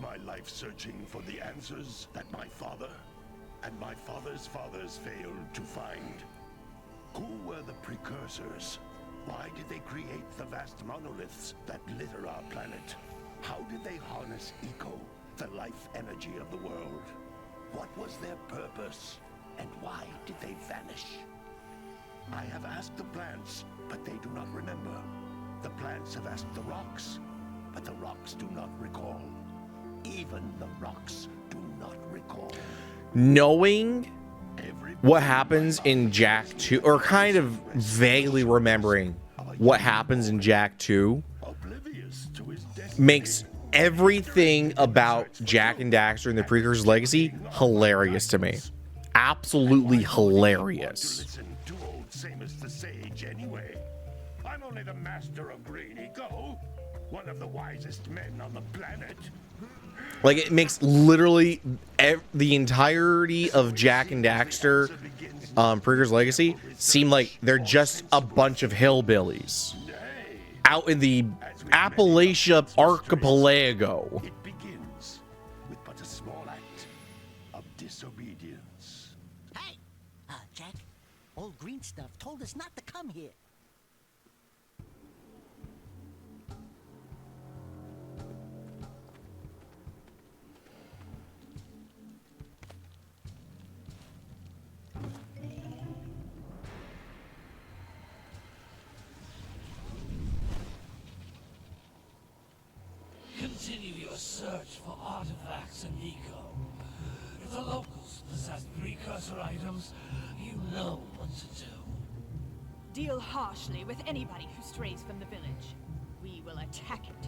my life searching for the answers that my father and my father's fathers failed to find. Who were the Precursors? Why did they create the vast monoliths that litter our planet? How did they harness eco, the life energy of the world? What was their purpose? And why did they vanish? I have asked the plants, but they do not remember. The plants have asked the rocks, but the rocks do not recall. Even the rocks do not recall. Knowing what happens in Jak 2, or kind of vaguely remembering what happens in Jak 2, makes everything about Jak and Daxter and the Precursor's legacy hilarious to me. Absolutely hilarious. Same as the sage anyway. I'm only the master of green eco, one of the wisest men on the planet. Like, it makes literally the entirety of Jak and Daxter, Precursor's legacy, seem like they're just a bunch of hillbillies out in the Appalachia archipelago. It begins with but a small act of disobedience. Hey, Jak, old green stuff told us not to come here. Continue your search for artifacts and eco. If the locals possess precursor items, you know what to do. Deal harshly with anybody who strays from the village. We will attack it.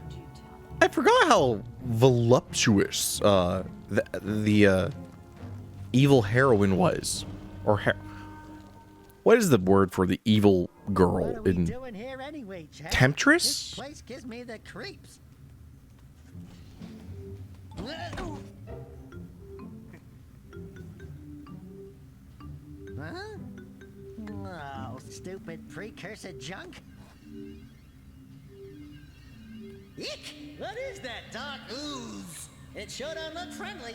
Do tell. I forgot how voluptuous the evil heroine was. Or what is the word for the evil girl What are we in doing here anyway, Jak? Temptress? This place gives me the creeps. Huh? Oh, stupid precursor junk. Eek! What is that dark ooze? It sure don't look friendly.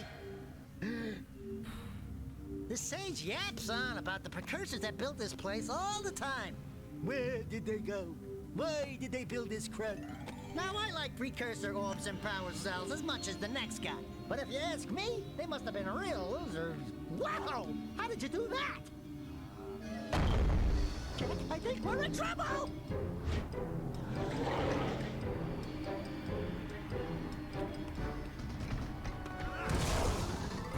The sage yaps on about the precursors that built this place all the time. Where did they go? Why did they build this crap? Now, I like precursor orbs and power cells as much as the next guy. But if you ask me, they must have been real losers. Wow! How did you do that? I think we're in trouble!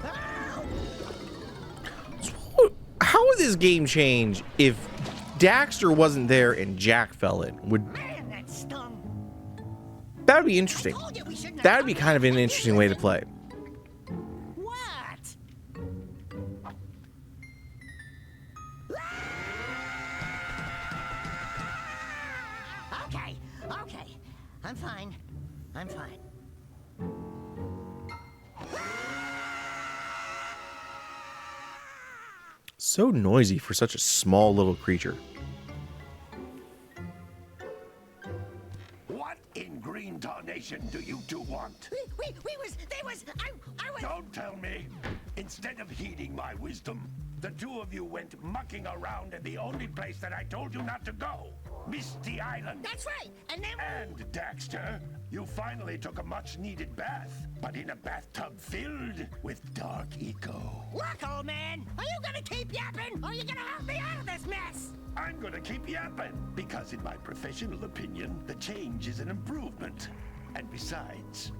Ow! How would this game change if Daxter wasn't there and Jak fell in? Man, that stung! That would be interesting. Told you we shouldn't have That would be done kind of that. an interesting way to play. What? Okay, okay. I'm fine. I'm fine. So noisy for such a small little creature. What in green tarnation do you two want? They was, I was... Don't tell me. Instead of heeding my wisdom, the two of you went mucking around in the only place that I told you not to go. Misty Island. That's right, and then... And, Daxter, you finally took a much-needed bath, but in a bathtub filled with dark eco. Look, old man, are you gonna keep yapping, or are you gonna help me out of this mess? I'm gonna keep yapping, because in my professional opinion, the change is an improvement. And besides,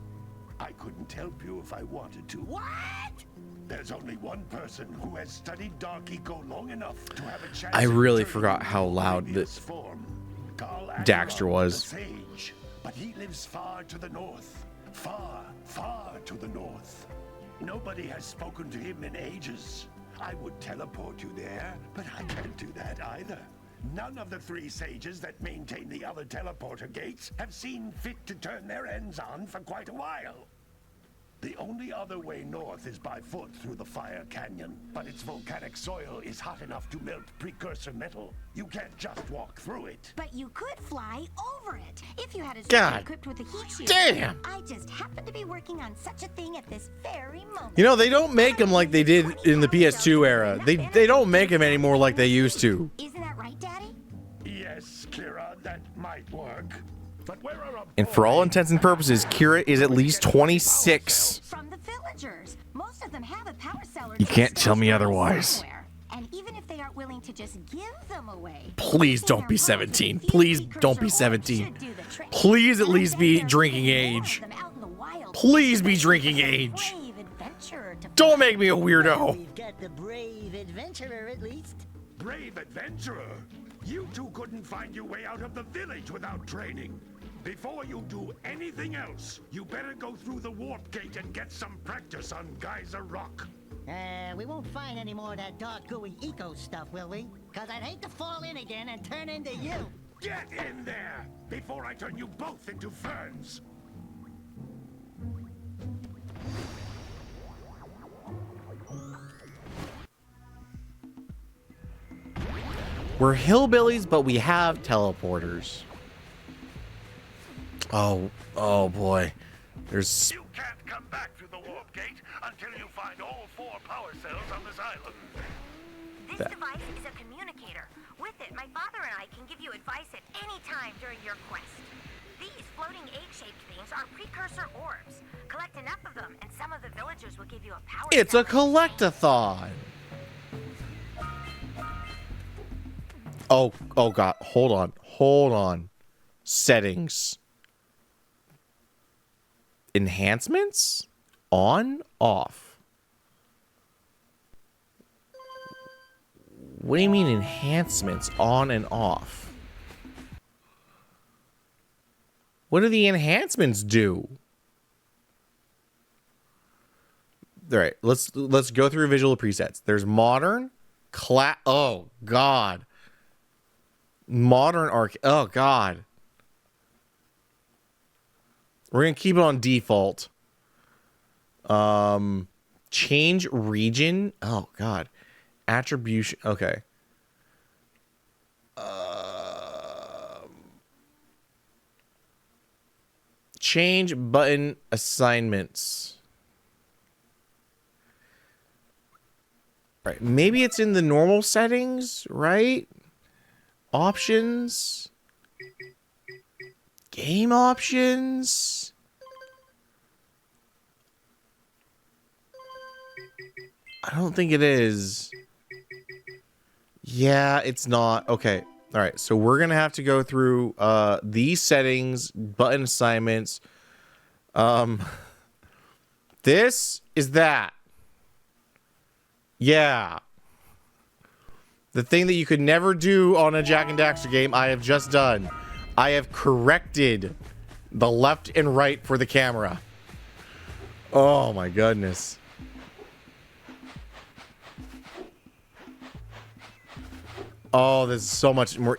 I couldn't help you if I wanted to. What? There's only one person who has studied dark eco long enough to have a chance. I really of forgot turning how into loud previous that form. Daxter was. The sage, but he lives far to the north. Far, far to the north. Nobody has spoken to him in ages. I would teleport you there, but I can't do that either. None of the three sages that maintain the other teleporter gates have seen fit to turn their ends on for quite a while. The only other way north is by foot through the Fire Canyon, but its volcanic soil is hot enough to melt precursor metal. You can't just walk through it. But you could fly over it if you had a suit God equipped with a heat shield. damn! I just happen to be working on such a thing at this very moment. You know, they don't make them like they did in the PS2 era. They don't make them anymore like they used to. Isn't that right, Daddy? Yes, Kira, that might work. But where are a And for all intents and purposes, Kira is at least 26. From the villagers. Most of them have a power cell or You two can't tell me stashed otherwise. somewhere. And even if they aren't willing to just give them away, Please don't be 17. Please don't be 17. Please at least be drinking age. Please be drinking age. Don't make me a weirdo. We've got the brave adventurer at least. brave adventurer? You two couldn't find your way out of the village without training. Before you do anything else, you better go through the warp gate and get some practice on Geyser Rock. We won't find any more of that dark gooey eco stuff, will we? Cause I'd hate to fall in again and turn into you. Get in there before I turn you both into ferns. We're hillbillies, but we have teleporters. Oh boy. There's... You can't come back through the warp gate until you find all 4 power cells on this island. This device is a communicator. With it, my father and I can give you advice at any time during your quest. These floating egg-shaped things are precursor orbs. Collect enough of them, and some of the villagers will give you a power It's cell. a collectathon. Oh god, hold on. Settings. Enhancements? On, off. What do you mean enhancements? On and off. What do the enhancements do? All right, let's go through visual presets. There's modern, oh god. Modern arc. Oh god. We're gonna keep it on default. Change region. Oh god. Attribution. Okay. Change button assignments. Right. Maybe it's in the normal settings, right? Options. Game options. I don't think it is. Yeah, it's not. Okay. All right. So we're going to have to go through these settings, button assignments. This is that. Yeah. The thing that you could never do on a Jak and Daxter game, I have just done. I have corrected the left and right for the camera. Oh my goodness. Oh, there's so much more.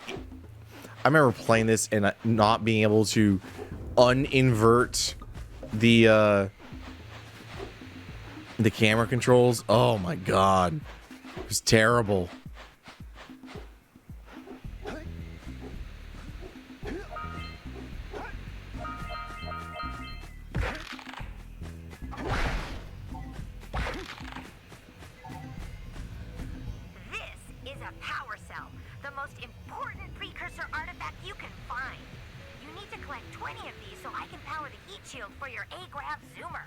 I remember playing this and not being able to uninvert the camera controls. Oh my god. It was terrible. For your A-Grav Zoomer.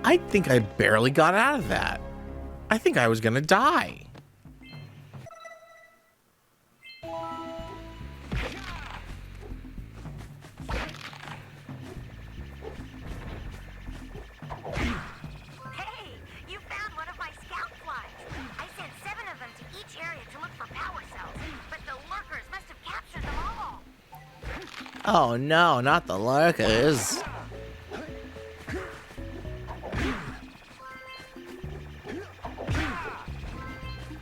I think I barely got out of that. I think I was gonna die. Hey, you found one of my scout flies. I sent 7 of them to each area to look for power cells, but the lurkers must have captured them all. Oh no, not the lurkers.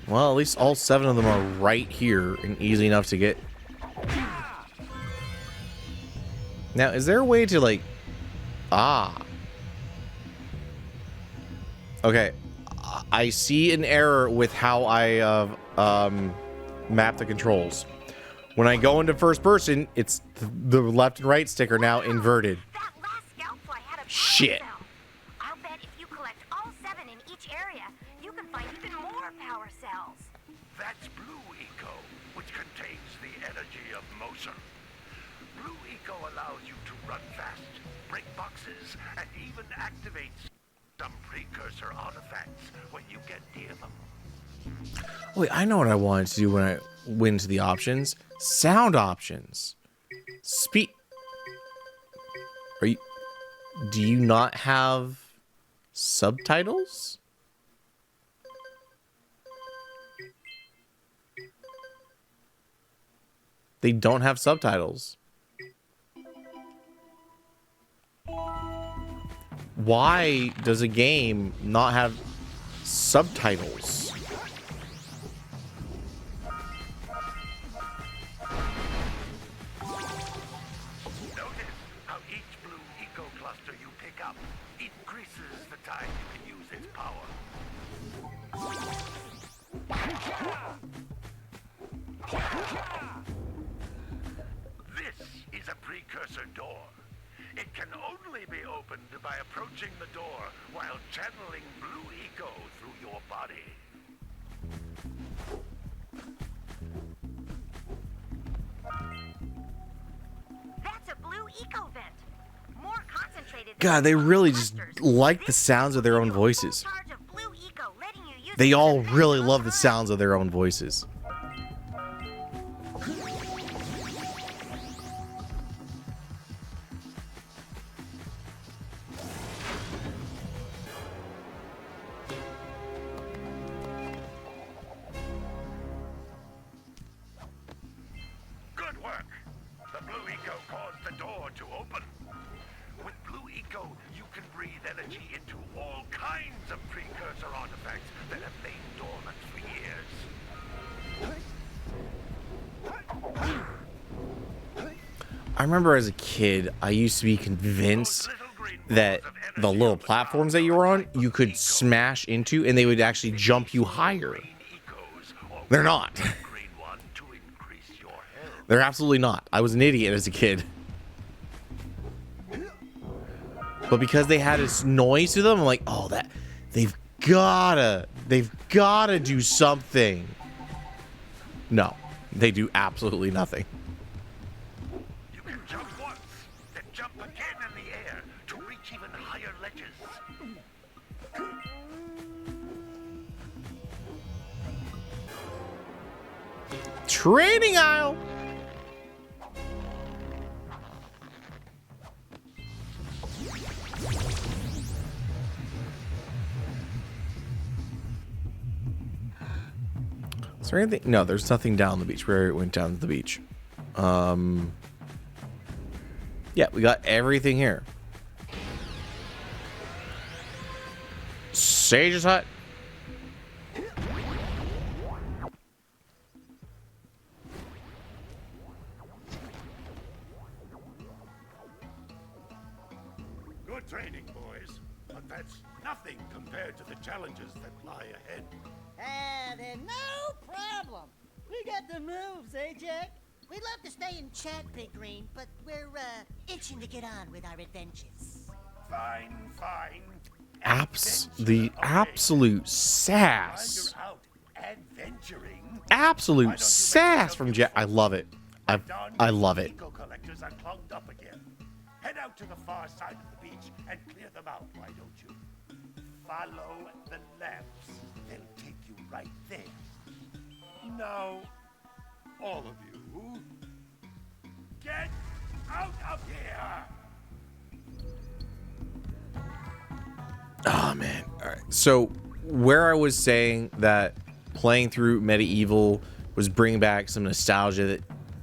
Well, at least all 7 of them are right here and easy enough to get. Now, is there a way to, like... Ah. Okay. I see an error with how I map the controls. When I go into first person, it's the left and right stick are now inverted. That last scout fly had a power Shit. cell. I'll bet if you collect all 7 in each area, you can find even more power cells. That's Blue Eco, which contains the energy of motion. Blue Eco allows you to run fast, break boxes, and even activate some precursor artifacts when you get near them. Wait, I know what I wanted to do when I went to the options. Sound options. Speak. Are you... Do you not have subtitles? They don't have subtitles. Why does a game not have subtitles? Notice how each Blue Eco cluster you pick up increases the time you can use its power. This is a precursor door. It can only be opened by approaching the door while channeling Blue Eco through your body. That's a Blue Eco vent. More concentrated. God, they really just like the sounds of their own voices. They all really love the sounds of their own voices. Good work. The Blue Eco caused the door to open. With Blue Eco, you can breathe energy into all kinds of precursor artifacts that have lain dormant for years. I remember as a kid, I used to be convinced that the little platforms that you were on, you could smash into and they would actually jump you higher. They're not. They're absolutely not. I was an idiot as a kid. But because they had this noise to them, I'm like, oh, that they've gotta do something. No, they do absolutely nothing. You can jump once, then jump again in the air to reach even higher ledges. Training aisle. Is there anything? No, there's nothing down the beach. We already went down to the beach. Yeah, we got everything here. Sage's hut. Good training, boys. But that's nothing compared to the challenges that lie ahead. Then no problem. We got the moves, eh, Jack? We'd love to stay and chat, Big Green, but we're, itching to get on with our adventures. Fine, fine. The absolute While sass. you're out adventuring, Absolute sass from Jack. I love it. I love it. Eco collectors are clogged up again. Head out to the far side of the beach and clear them out, why don't you? Follow the lamps. They'll take you right there. Now, all of you, get out of here! Oh man. All right. So where I was saying that playing through Medieval was bringing back some nostalgia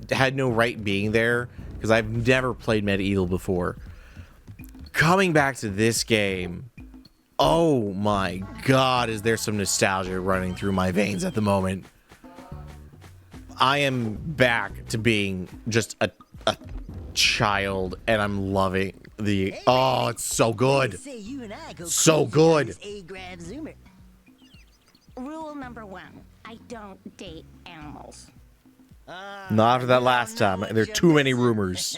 that had no right being there because I've never played Medieval before. Coming back to this game, oh my God, is there some nostalgia running through my veins at the moment. I am back to being just a child, and I'm loving the. Oh, it's so good. Say you and I go So cruising good. on this A-grad Zoomer. Rule number 1. I don't date animals. Not after that last time. There are too many rumors.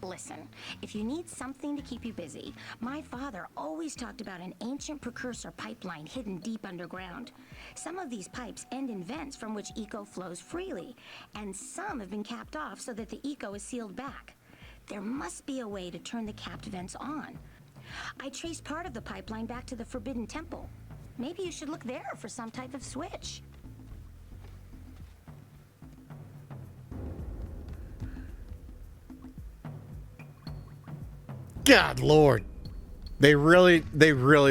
Listen, if you need something to keep you busy, my father always talked about an ancient precursor pipeline hidden deep underground. Some of these pipes end in vents from which eco flows freely, and some have been capped off so that the eco is sealed back. There must be a way to turn the capped vents on. I traced part of the pipeline back to the Forbidden Temple. Maybe you should look there for some type of switch. God Lord. They really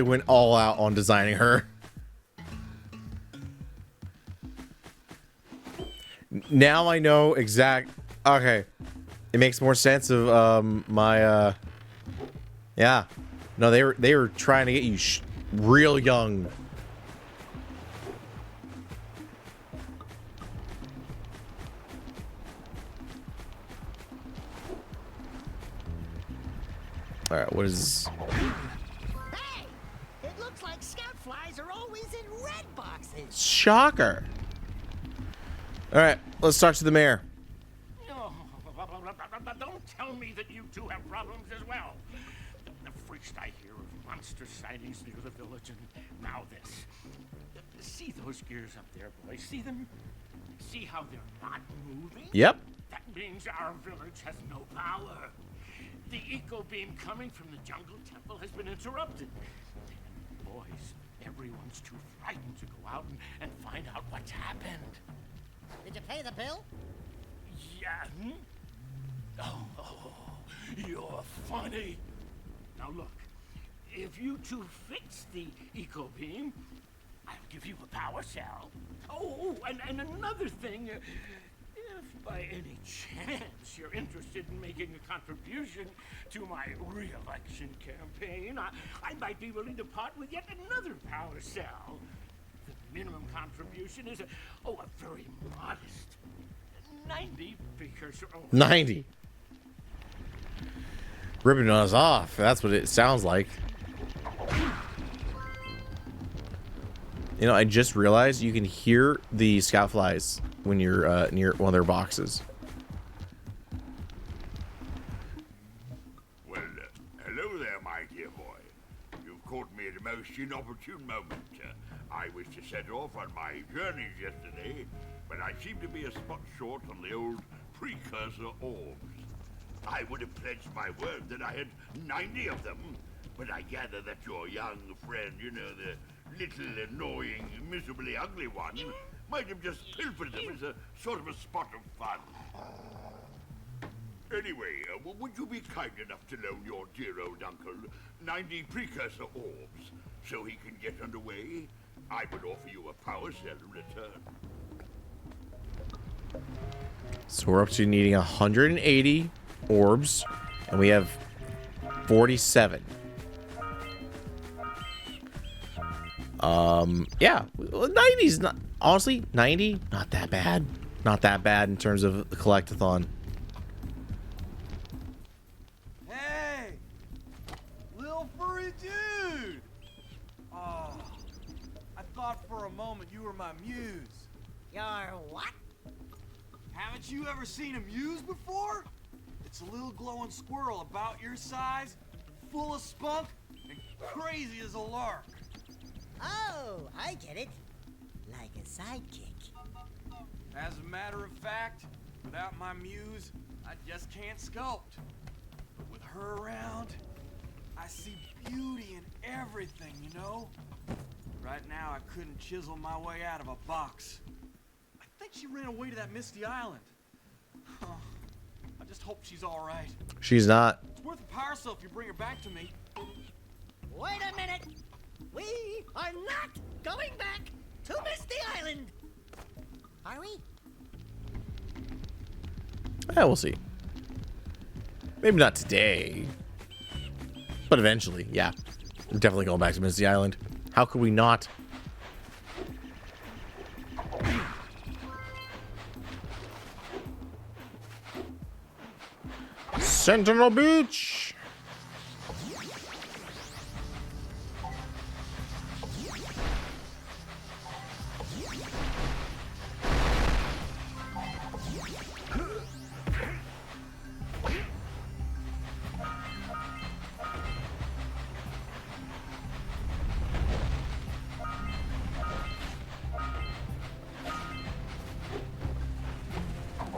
went all out on designing her. Now I know okay. It makes more sense of my yeah. No, they were trying to get you real young. All right, what is? Hey, it looks like scout flies are always in red boxes. Shocker. All right, let's talk to the mayor. Oh, don't tell me that you two have problems as well. The first I hear of monster sightings near the village, and now this. See those gears up there, boys? See them? See how they're not moving? Yep. That means our village has no power. The eco beam coming from the jungle temple has been interrupted. And boys, everyone's too frightened to go out and find out what's happened. Did you pay the bill? Yeah. Oh, you're funny. Now look, if you two fix the eco beam, I'll give you a power cell. Oh, and another thing, if by any chance you're interested in making a contribution to my re-election campaign, I might be willing to part with yet another power cell. The minimum contribution is a very modest 90 precursor. 90. Ripping us off. That's what it sounds like. You know, I just realized you can hear the scout flies when you're near one of their boxes. Well, hello there, my dear boy. You've caught me at a most inopportune moment. I was to set off on my journeys yesterday, but I seem to be a spot short on the old precursor orbs. I would have pledged my word that I had 90 of them, but I gather that your young friend, you know, the little annoying, miserably ugly one, might have just pilfered them as a sort of a spot of fun. Anyway, would you be kind enough to loan your dear old uncle 90 precursor orbs so he can get underway? I would offer you a power cell in return. So we're up to needing 180 orbs, and we have 47. Yeah, 90's not, honestly, 90, not that bad. Not that bad in terms of the collectathon. Hey! Little furry dude! Oh, I thought for a moment you were my muse. Your what? Haven't you ever seen a muse before? It's a little glowing squirrel about your size, full of spunk, and crazy as a lark. Oh, I get it. Like a sidekick. As a matter of fact, without my muse, I just can't sculpt. But with her around, I see beauty in everything, you know? Right now, I couldn't chisel my way out of a box. I think she ran away to that misty island. I just hope she's all right. She's not. It's worth a power cell if you bring her back to me. Wait a minute. We are not going back to Misty Island. Are we? Yeah, we'll see. Maybe not today, but eventually, yeah. We're definitely going back to Misty Island. How could we not? Sentinel Beach.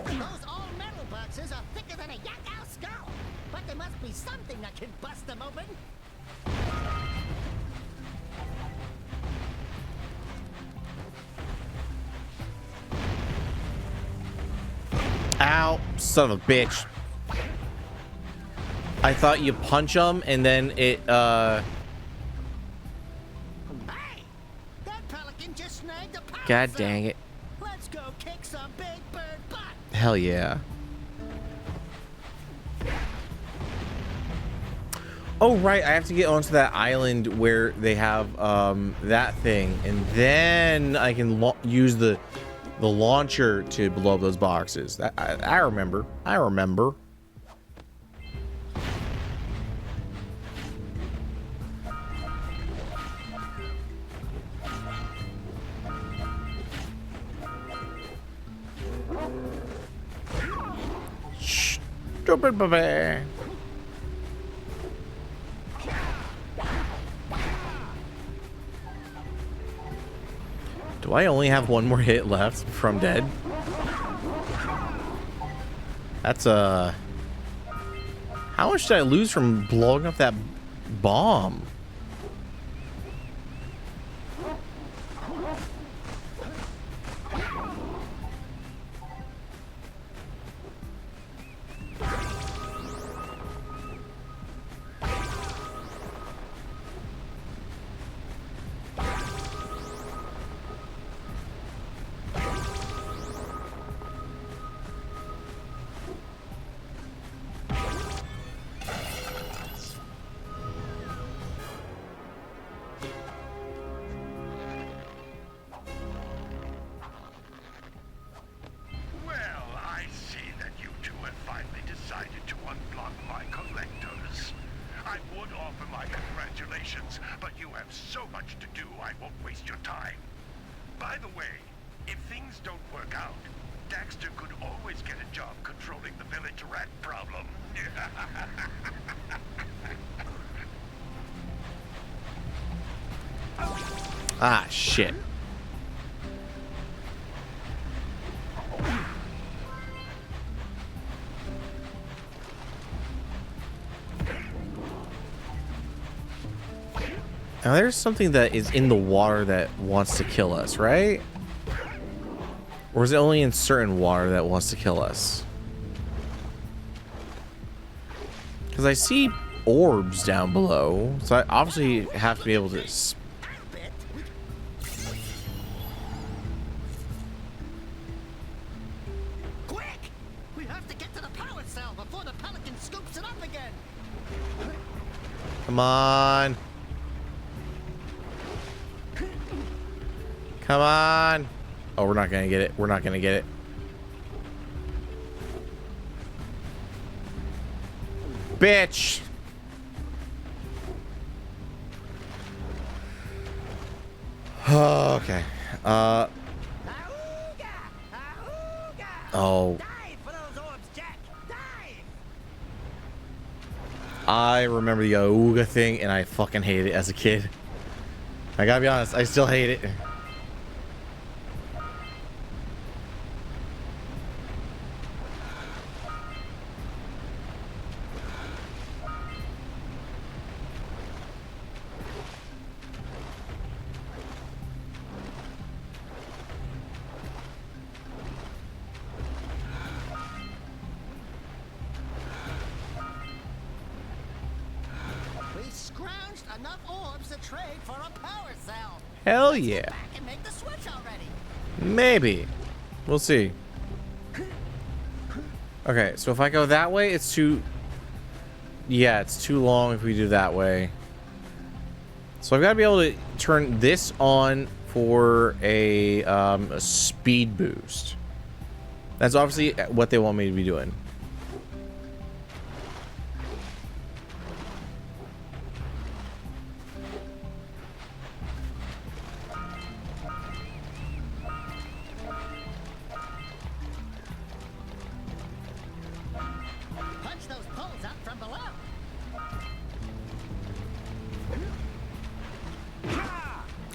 Those all-metal boxes are thicker than a yak-ow skull. But there must be something that can bust them open. Ow, son of a bitch. I thought you punch them and then it, Hey! That pelican just snagged a power God cell. dang it. Let's go kick some big bird butt. Hell yeah. Oh, right. I have to get onto that island where they have that thing. And then I can use the launcher to blow up those boxes. I remember. I remember. Stupid baby. Do I only have one more hit left before I'm dead? That's how much did I lose from blowing up that bomb? Well, I see that you two have finally decided to unblock my collectors. I would offer my congratulations, but you have so much to do, I won't waste your time. By the way, if things don't work out, Daxter could always get a job controlling the village rat problem. Ah, shit. Now there's something that is in the water that wants to kill us, right? Or is it only in certain water that wants to kill us? Because I see orbs down below, so I obviously have to be able to... Quick! We have to get to the power cell before the pelican scoops it up again. Come on. Come on. Oh, we're not gonna get it. We're not gonna get it. Bitch. Okay. Auga! Auga! Oh. Dive for those orbs, Jack! Dive! I remember the Auga thing, and I fucking hated it as a kid. I gotta be honest, I still hate it. We scrounged enough orbs to trade for a power cell. Hell Let's yeah. get back and make the switch already. Maybe. We'll see. Okay, so if I go that way, it's too... Yeah, it's too long if we do that way. So I've got to be able to turn this on for a speed boost. That's obviously what they want me to be doing.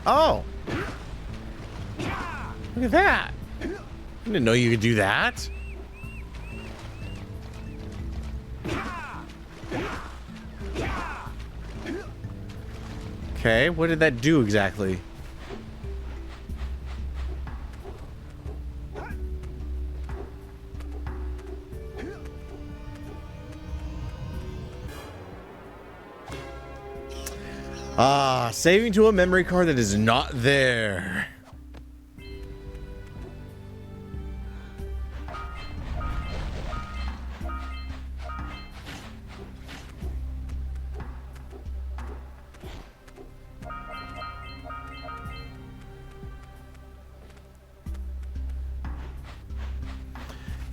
Oh. Look at that. I didn't know you could do that. Okay, what did that do exactly? Ah, saving to a memory card that is not there.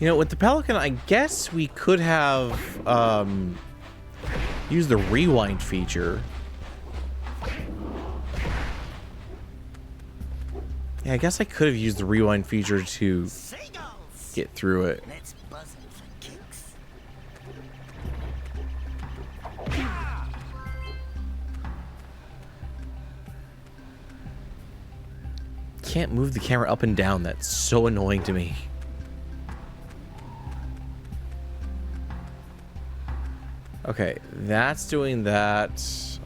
You know, with the Pelican, I guess we could have used the rewind feature. Yeah, I guess I could have used the rewind feature to get through it. Let's buzz it for kicks. Can't move the camera up and down. That's so annoying to me. Okay, that's doing that. Is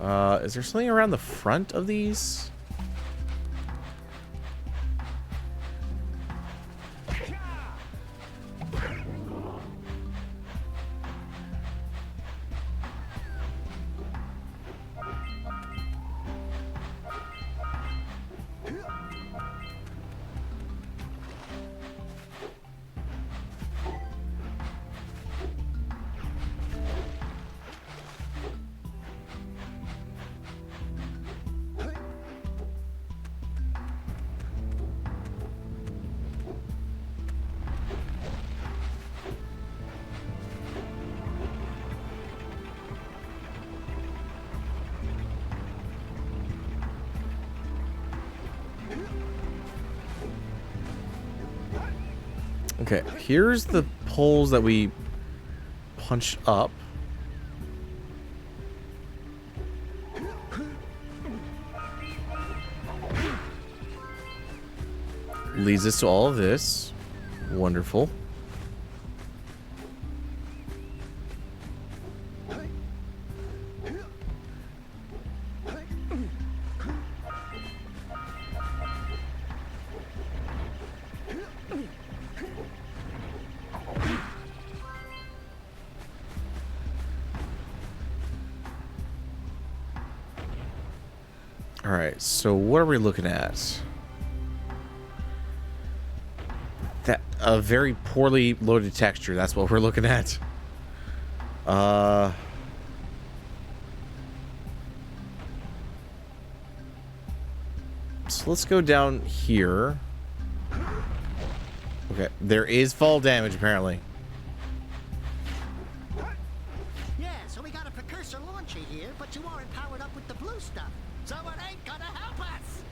there something around the front of these? Okay, here's the poles that we punched up. Leads us to all of this. Wonderful. Alright, so what are we looking at? That a very poorly loaded texture, that's what we're looking at. So let's go down here. Okay, there is fall damage apparently. Yeah, so we got a precursor launcher here, but you aren't powered up with the blue stuff. So it ain't gonna help us.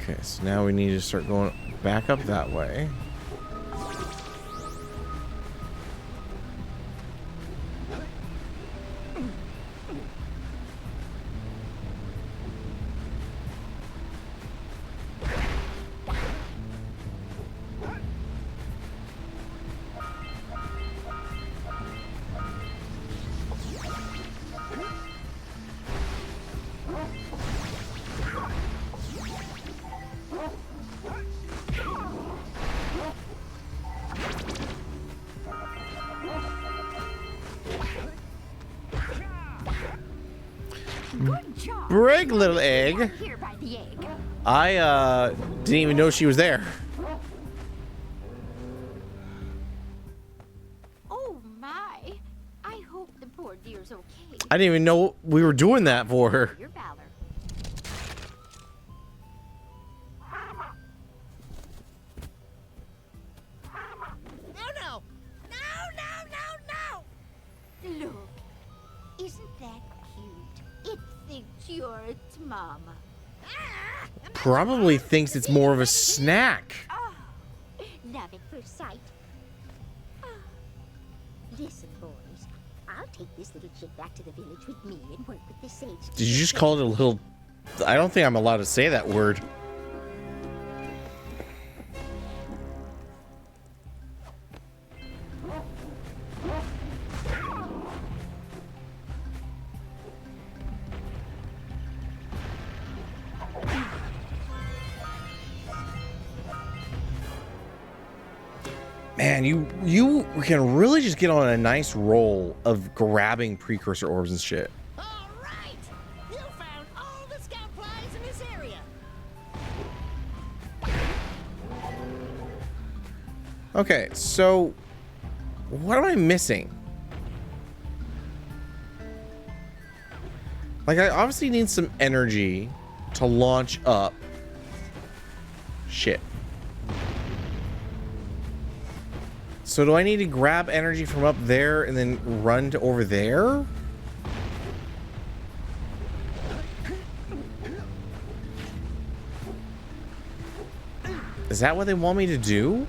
Okay, so now we need to start going back up that way. Good job. Brig, little egg. Right here by the egg. I didn't even know she was there. Oh my. I hope the poor dear's okay. I didn't even know we were doing that for her. Your valor. sure it's Mama. Probably thinks it's more of a snack. Love at first sight. Listen, boys. I'll take this little chick back to the village with me and work with the sage. Did you just call it a little... I don't think I'm allowed to say that word. Man, you can really just get on a nice roll of grabbing precursor orbs and shit. All right! You found all the scout flies in this area. Okay, so what am I missing? Like, I obviously need some energy to launch up. Shit. So do I need to grab energy from up there and then run to over there? Is that what they want me to do?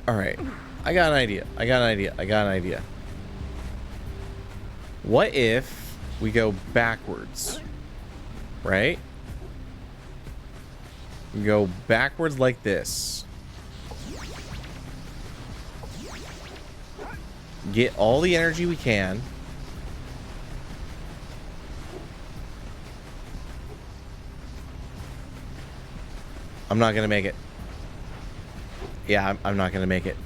All right, I got an idea. What if we go backwards, right? We go backwards like this. Get all the energy we can. I'm not gonna make it. Yeah, I'm not gonna make it.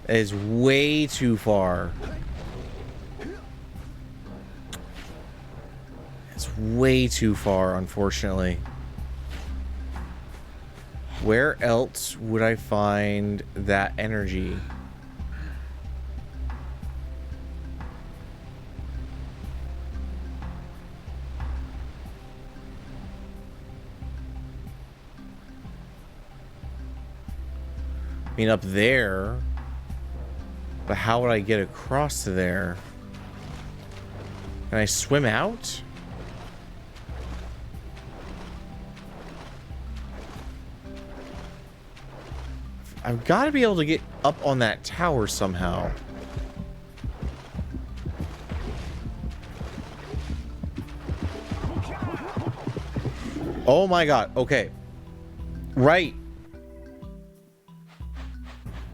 It is way too far. It's way too far, unfortunately. Where else would I find that energy? I mean, up there, but how would I get across to there? Can I swim out? I've got to be able to get up on that tower somehow. Oh my god, okay. Right.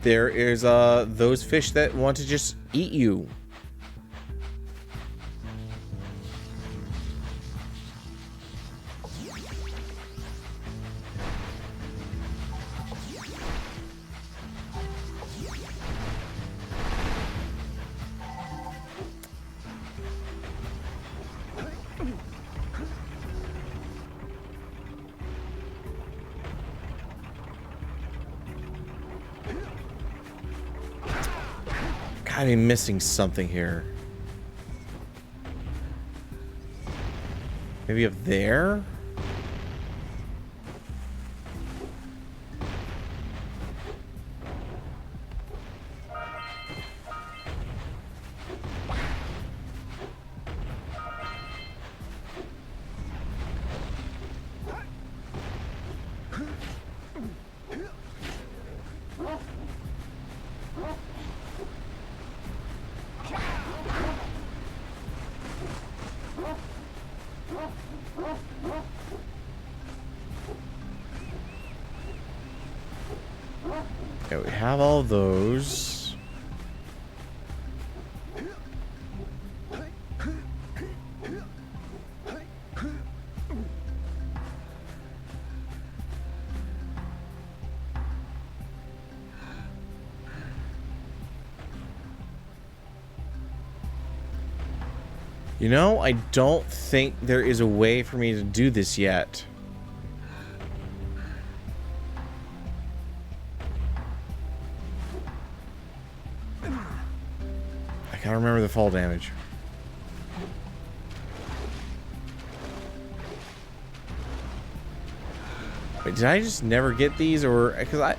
There is those fish that want to just eat you. I'm missing something here. Maybe up there? Okay, we have all those. You know, I don't think there is a way for me to do this yet. I can't remember the fall damage. Wait, did I just never get these, or because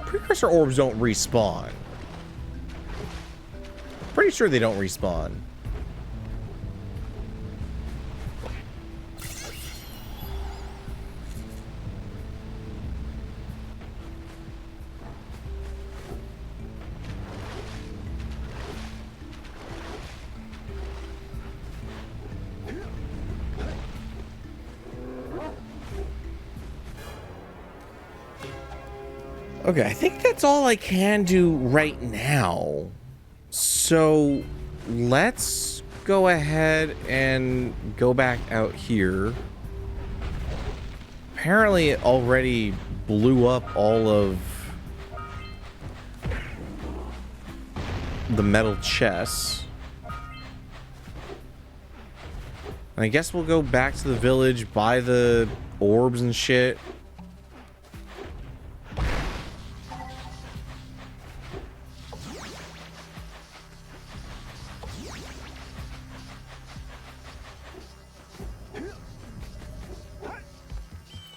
Precursor orbs don't respawn? Pretty sure they don't respawn. Okay, I think that's all I can do right now. So let's go ahead and go back out here. Apparently it already blew up all of the metal chests. And I guess we'll go back to the village, buy the orbs and shit.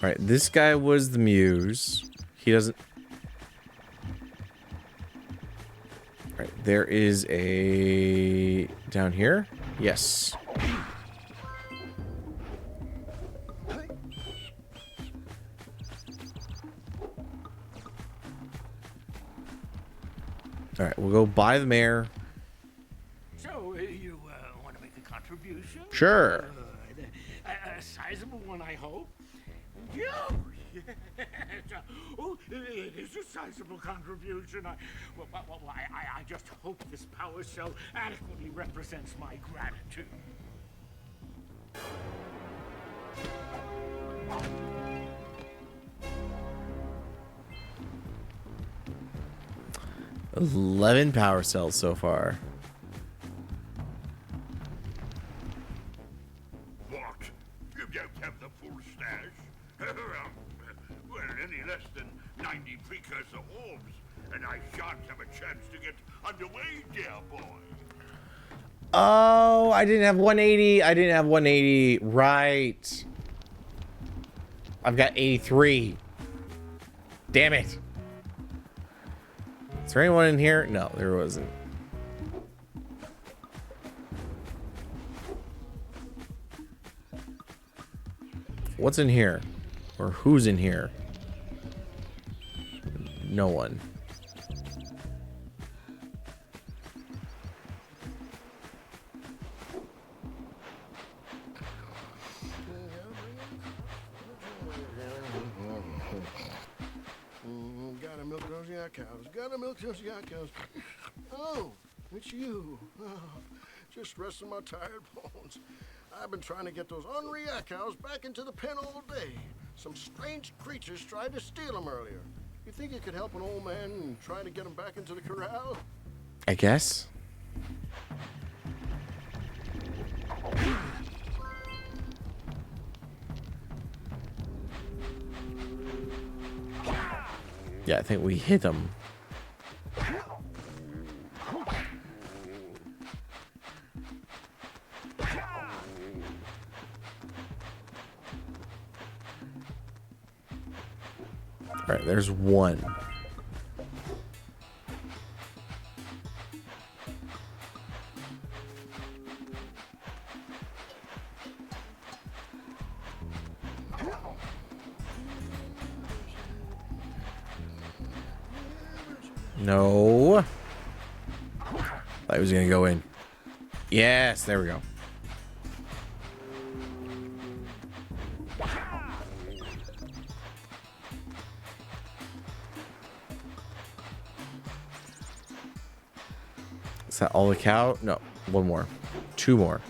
Alright, this guy was the Muse. He doesn't... Alright, there is a... down here? Yes. Alright, we'll go buy the mayor. So, you want to make a contribution? Sure. A sizable one, I hope. You? Yes. Oh, it is a sizable contribution. I just hope this power cell adequately represents my gratitude. $11 power cells so far. What? You don't have the full stash? Well, any less than 90 precursor orbs, and I shan't have a chance to get underway, dear boy. Oh, I didn't have 180. I didn't have 180. Right. I've got 83. Damn it. Is there anyone in here? No, there wasn't. What's in here? Or who's in here? No one. Gotta milk those yak cows. Gotta milk those yak cows. Oh, it's you. Oh, just resting my tired bones. I've been trying to get those ornery yak cows back into the pen all day. Some strange creatures tried to steal them earlier. You think you could help an old man and try to get them back into the corral? I guess. Yeah, I think we hit him. All right, there's one. No. Thought he was gonna go in. Yes, there we go. Is that all the cow? No, one more. Two more.